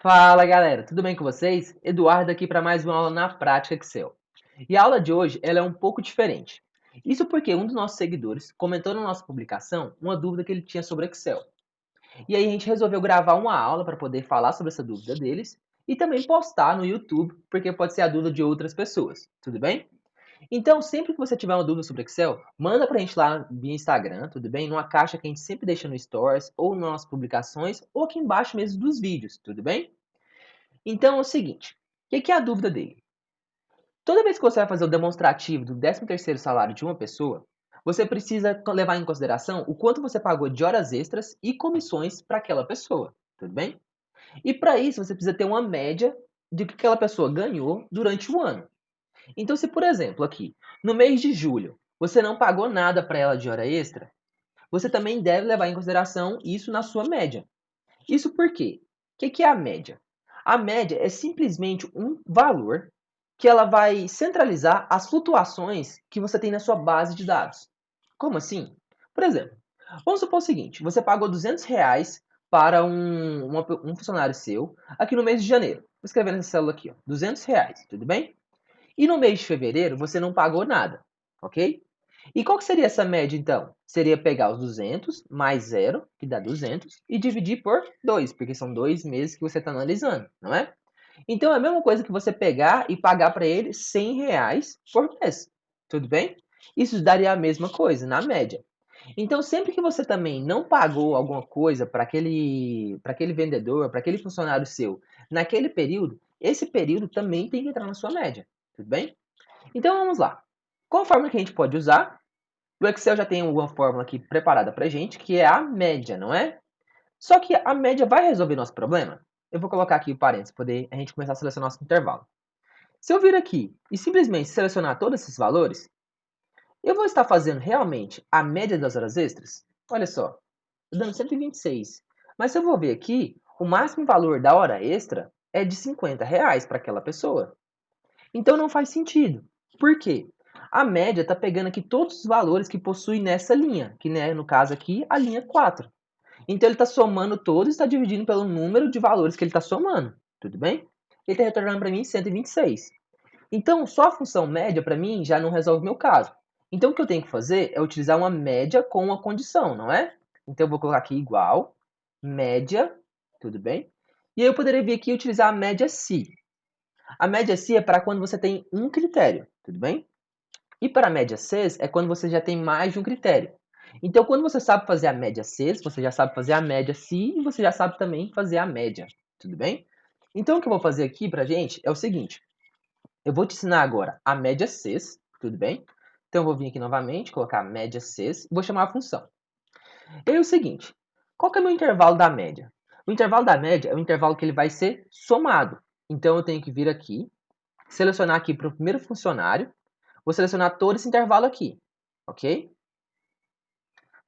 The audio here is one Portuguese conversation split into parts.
Fala galera, tudo bem com vocês? Eduardo aqui para mais uma aula na prática Excel. E a aula de hoje ela é um pouco diferente. Isso porque um dos nossos seguidores comentou na nossa publicação uma dúvida que ele tinha sobre Excel. E aí a gente resolveu gravar uma aula para poder falar sobre essa dúvida deles e também postar no YouTube, porque pode ser a dúvida de outras pessoas, tudo bem? Então, sempre que você tiver uma dúvida sobre Excel, manda pra gente lá via Instagram, tudo bem? Numa caixa que a gente sempre deixa no Stories, ou nas nossas publicações, ou aqui embaixo mesmo dos vídeos, tudo bem? Então é o seguinte, o que é a dúvida dele? Toda vez que você vai fazer o demonstrativo do 13º salário de uma pessoa, você precisa levar em consideração o quanto você pagou de horas extras e comissões para aquela pessoa, tudo bem? E para isso você precisa ter uma média de que aquela pessoa ganhou durante o ano. Então se, por exemplo, aqui, no mês de julho, você não pagou nada para ela de hora extra, você também deve levar em consideração isso na sua média. Isso por quê? O que é a média? A média é simplesmente um valor que ela vai centralizar as flutuações que você tem na sua base de dados. Como assim? Por exemplo, vamos supor o seguinte, você pagou R$ 200 para um funcionário seu aqui no mês de janeiro. Vou escrever nessa célula aqui, ó, R$ 200, tudo bem? E no mês de fevereiro você não pagou nada, ok? E qual que seria essa média então? Seria pegar os 200 mais zero, que dá 200, e dividir por 2, porque são 2 meses que você está analisando, não é? Então é a mesma coisa que você pegar e pagar para ele R$ 100 por mês, tudo bem? Isso daria a mesma coisa, na média. Então sempre que você também não pagou alguma coisa para aquele vendedor, para aquele funcionário seu, naquele período, esse período também tem que entrar na sua média, tudo bem? Então vamos lá. Qual forma que a gente pode usar? O Excel já tem uma fórmula aqui preparada para gente, que é a média, não é? Só que a média vai resolver nosso problema? Eu vou colocar aqui o parênteses, para poder a gente começar a selecionar nosso intervalo. Se eu vir aqui e simplesmente selecionar todos esses valores, eu vou estar fazendo realmente a média das horas extras? Olha só, estou dando 126. Mas se eu vou ver aqui, o máximo valor da hora extra é de R$ 50 para aquela pessoa. Então não faz sentido. Por quê? A média está pegando aqui todos os valores que possui nessa linha, que né, no caso aqui, a linha 4. Então ele está somando todos e está dividindo pelo número de valores que ele está somando. Tudo bem? Ele está retornando para mim 126. Então, só a função média, para mim, já não resolve o meu caso. Então, o que eu tenho que fazer é utilizar uma média com uma condição, não é? Então, eu vou colocar aqui igual, média, tudo bem? E aí eu poderia vir aqui e utilizar a média se. A média C é para quando você tem um critério, tudo bem? E para a média C é quando você já tem mais de um critério. Então, quando você sabe fazer a média C, você já sabe fazer a média C e você já sabe também fazer a média, tudo bem? Então, o que eu vou fazer aqui para a gente é o seguinte. Eu vou te ensinar agora a média C, tudo bem? Então, eu vou vir aqui novamente, colocar a média C e vou chamar a função. E aí, o seguinte, qual que é o meu intervalo da média? O intervalo da média é o intervalo que ele vai ser somado. Então, eu tenho que vir aqui, selecionar aqui para o primeiro funcionário, vou selecionar todo esse intervalo aqui, ok?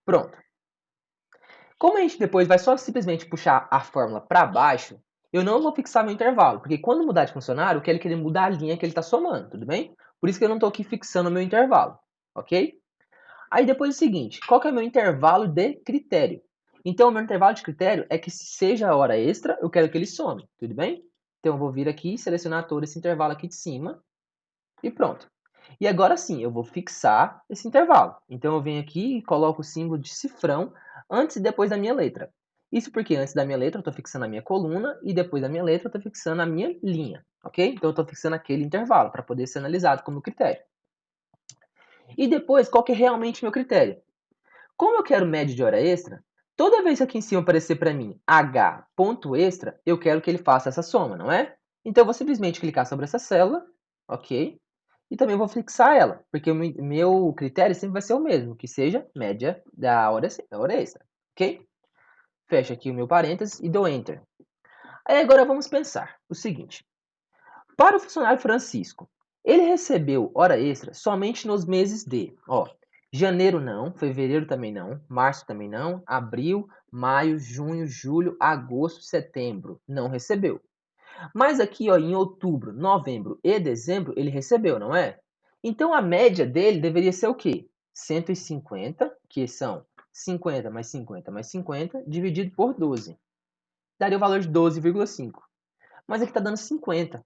Pronto. Como a gente depois vai só simplesmente puxar a fórmula para baixo, eu não vou fixar meu intervalo, porque quando mudar de funcionário, eu quero que ele mude a linha que ele está somando, tudo bem? Por isso que eu não estou aqui fixando o meu intervalo, ok? Aí depois é o seguinte, qual que é o meu intervalo de critério? Então, o meu intervalo de critério é que seja a hora extra, eu quero que ele some, tudo bem? Então, eu vou vir aqui e selecionar todo esse intervalo aqui de cima, e pronto. E agora sim, eu vou fixar esse intervalo. Então eu venho aqui e coloco o símbolo de cifrão antes e depois da minha letra. Isso porque antes da minha letra eu estou fixando a minha coluna e depois da minha letra eu estou fixando a minha linha, ok? Então eu estou fixando aquele intervalo para poder ser analisado como critério. E depois, qual que é realmente meu critério? Como eu quero média de hora extra, toda vez que aqui em cima aparecer para mim h ponto extra, eu quero que ele faça essa soma, não é? Então eu vou simplesmente clicar sobre essa célula, ok? E também vou fixar ela, porque o meu critério sempre vai ser o mesmo, que seja média da hora extra, ok? Fecho aqui o meu parênteses e dou Enter. Aí agora vamos pensar o seguinte. Para o funcionário Francisco, ele recebeu hora extra somente nos meses de, janeiro não, fevereiro também não, março também não, abril, maio, junho, julho, agosto, setembro, não recebeu. Mas aqui, em outubro, novembro e dezembro, ele recebeu, não é? Então a média dele deveria ser o quê? 150, que são 50 mais 50 mais 50, dividido por 12. Daria o valor de 12,5. mas aqui está dando 50. O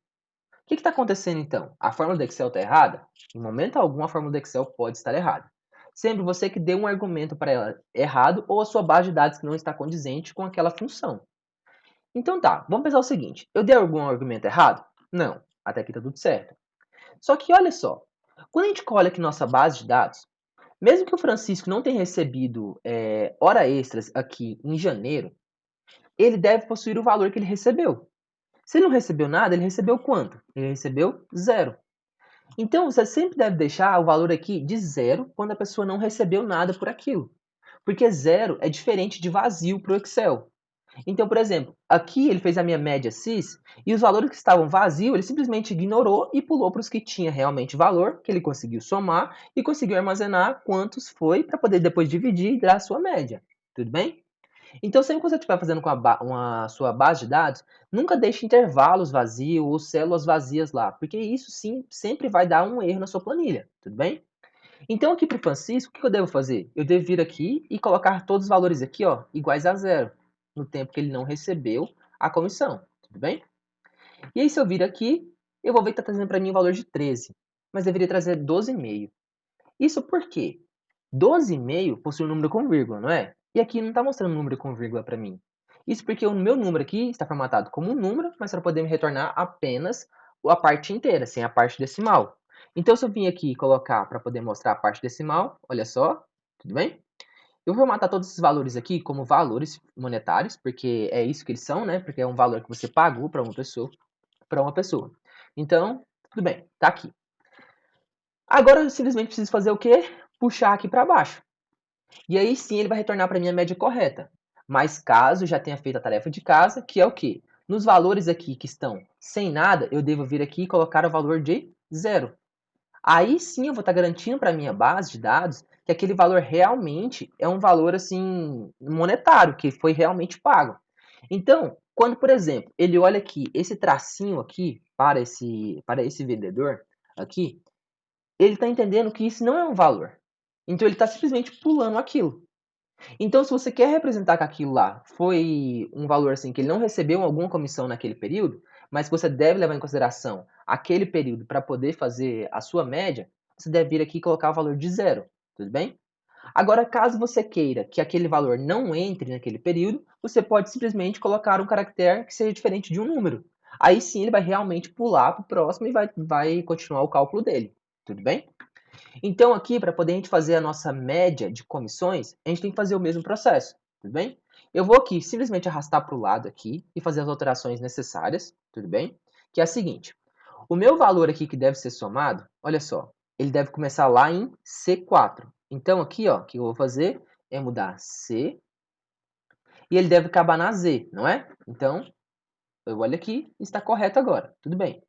que está acontecendo então? A fórmula do Excel está errada? Em momento algum a fórmula do Excel pode estar errada. Sempre você que dê um argumento para ela errado ou a sua base de dados que não está condizente com aquela função. Então tá, vamos pensar o seguinte, eu dei algum argumento errado? Não, até aqui está tudo certo. Só que olha só, quando a gente olha aqui nossa base de dados, mesmo que o Francisco não tenha recebido hora extras aqui em janeiro, ele deve possuir o valor que ele recebeu. Se ele não recebeu nada, ele recebeu quanto? Ele recebeu zero. Então, você sempre deve deixar o valor aqui de zero quando a pessoa não recebeu nada por aquilo. Porque zero é diferente de vazio para o Excel. Então, por exemplo, aqui ele fez a minha média CIS e os valores que estavam vazios ele simplesmente ignorou e pulou para os que tinha realmente valor, que ele conseguiu somar e conseguiu armazenar quantos foi para poder depois dividir e dar a sua média. Tudo bem? Então, sempre que você estiver fazendo com a sua base de dados, nunca deixe intervalos vazios ou células vazias lá, porque isso sim sempre vai dar um erro na sua planilha, tudo bem? Então, aqui para o Francisco, o que eu devo fazer? Eu devo vir aqui e colocar todos os valores aqui, ó, iguais a zero, no tempo que ele não recebeu a comissão, tudo bem? E aí, se eu vir aqui, eu vou ver que está trazendo para mim o valor de 13, mas deveria trazer 12,5. Isso por quê? 12,5 possui um número com vírgula, não é? E aqui não está mostrando número com vírgula para mim. Isso porque o meu número aqui está formatado como um número, mas para poder me retornar apenas a parte inteira, sem a parte decimal. Então, se eu vim aqui colocar para poder mostrar a parte decimal, olha só, tudo bem? Eu vou formatar todos esses valores aqui como valores monetários, porque é isso que eles são, né? Porque é um valor que você pagou para uma pessoa, Então, tudo bem, tá aqui. Agora eu simplesmente preciso fazer o quê? Puxar aqui para baixo. E aí sim ele vai retornar para mim a média correta. Mas caso já tenha feito a tarefa de casa, que é o quê? Nos valores aqui que estão sem nada, eu devo vir aqui e colocar o valor de zero. Aí sim eu vou estar garantindo para a minha base de dados que aquele valor realmente é um valor assim monetário, que foi realmente pago. Então, quando, por exemplo, ele olha aqui esse tracinho aqui para esse vendedor aqui, ele está entendendo que isso não é um valor. Então ele está simplesmente pulando aquilo. Então, se você quer representar que aquilo lá foi um valor assim que ele não recebeu alguma comissão naquele período, mas que você deve levar em consideração aquele período para poder fazer a sua média, você deve vir aqui e colocar o valor de zero, tudo bem? Agora, caso você queira que aquele valor não entre naquele período, você pode simplesmente colocar um caractere que seja diferente de um número. Aí sim ele vai realmente pular para o próximo e vai continuar o cálculo dele, tudo bem? Então aqui, para poder a gente fazer a nossa média de comissões, a gente tem que fazer o mesmo processo, tudo bem? Eu vou aqui simplesmente arrastar para o lado aqui e fazer as alterações necessárias, tudo bem? Que é a seguinte, o meu valor aqui que deve ser somado, olha só, ele deve começar lá em C4. Então aqui, ó, o que eu vou fazer é mudar C e ele deve acabar na Z, não é? Então, eu olho aqui, está correto agora, tudo bem.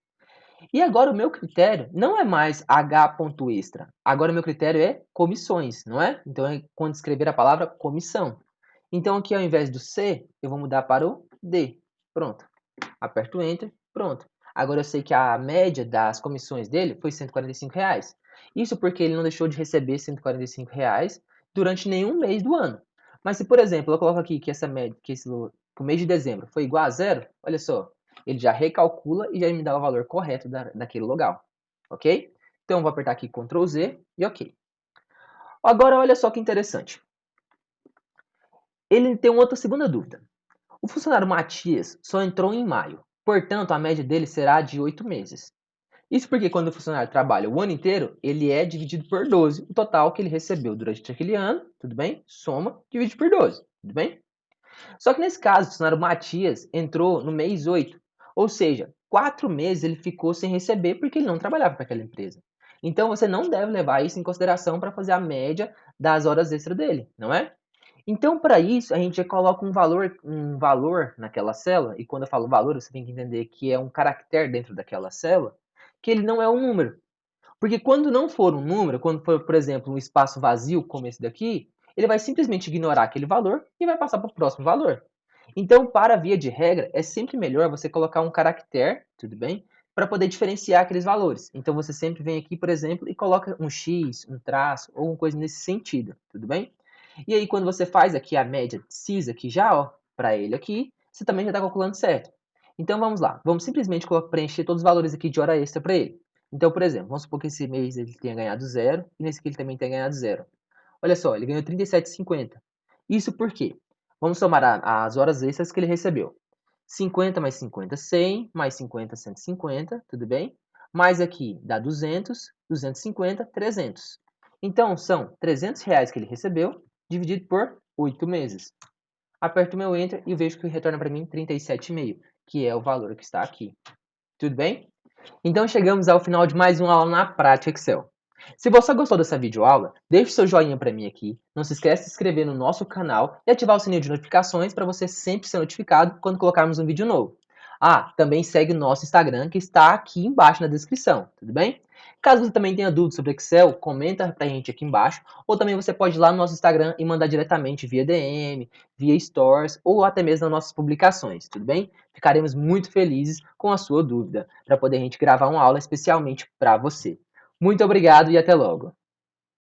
E agora o meu critério não é mais H.extra. Agora o meu critério é comissões, não é? Então é quando escrever a palavra comissão. Então aqui ao invés do C, eu vou mudar para o D. Pronto. Aperto Enter, pronto. Agora eu sei que a média das comissões dele foi R$ 145. Isso porque ele não deixou de receber R$ 145 durante nenhum mês do ano. Mas se, por exemplo, eu coloco aqui que essa média, que o mês de dezembro foi igual a zero, olha só, ele já recalcula e já me dá o valor correto daquele local, ok? Então eu vou apertar aqui Ctrl Z e ok. Agora olha só que interessante. Ele tem uma outra segunda dúvida. O funcionário Matias só entrou em maio, portanto a média dele será de 8 meses. Isso porque quando o funcionário trabalha o ano inteiro, ele é dividido por 12, o total que ele recebeu durante aquele ano, tudo bem? Soma, divide por 12, tudo bem? Só que nesse caso, o funcionário Matias entrou no mês 8, ou seja, 4 meses ele ficou sem receber porque ele não trabalhava para aquela empresa. Então você não deve levar isso em consideração para fazer a média das horas extras dele, não é? Então, para isso, a gente já coloca um valor naquela célula, e quando eu falo valor, você tem que entender que é um caractere dentro daquela célula, que ele não é um número. Porque quando não for um número, quando for, por exemplo, um espaço vazio como esse daqui, ele vai simplesmente ignorar aquele valor e vai passar para o próximo valor. Então, para via de regra, é sempre melhor você colocar um caractere, tudo bem? Para poder diferenciar aqueles valores. Então, você sempre vem aqui, por exemplo, e coloca um X, um traço, ou alguma coisa nesse sentido, tudo bem? E aí, quando você faz aqui a média CIS aqui já, ó, para ele aqui, você também já está calculando certo. Então vamos lá, vamos simplesmente preencher todos os valores aqui de hora extra para ele. Então, por exemplo, vamos supor que esse mês ele tenha ganhado zero e nesse aqui ele também tenha ganhado zero. Olha só, ele ganhou 37,50. Isso por quê? Vamos somar as horas extras que ele recebeu. 50 mais 50, 100, mais 50, 150, tudo bem? Mais aqui dá 200, 250, 300. Então, são R$ 300 que ele recebeu, dividido por 8 meses. Aperto o meu Enter e vejo que retorna para mim 37,5, que é o valor que está aqui. Tudo bem? Então chegamos ao final de mais uma aula na prática Excel. Se você gostou dessa videoaula, deixe seu joinha para mim aqui, não se esqueça de se inscrever no nosso canal e ativar o sininho de notificações para você sempre ser notificado quando colocarmos um vídeo novo. Ah, também segue o nosso Instagram que está aqui embaixo na descrição, tudo bem? Caso você também tenha dúvidas sobre Excel, comenta pra gente aqui embaixo, ou também você pode ir lá no nosso Instagram e mandar diretamente via DM, via Stories ou até mesmo nas nossas publicações, tudo bem? Ficaremos muito felizes com a sua dúvida, para poder a gente gravar uma aula especialmente para você. Muito obrigado e até logo!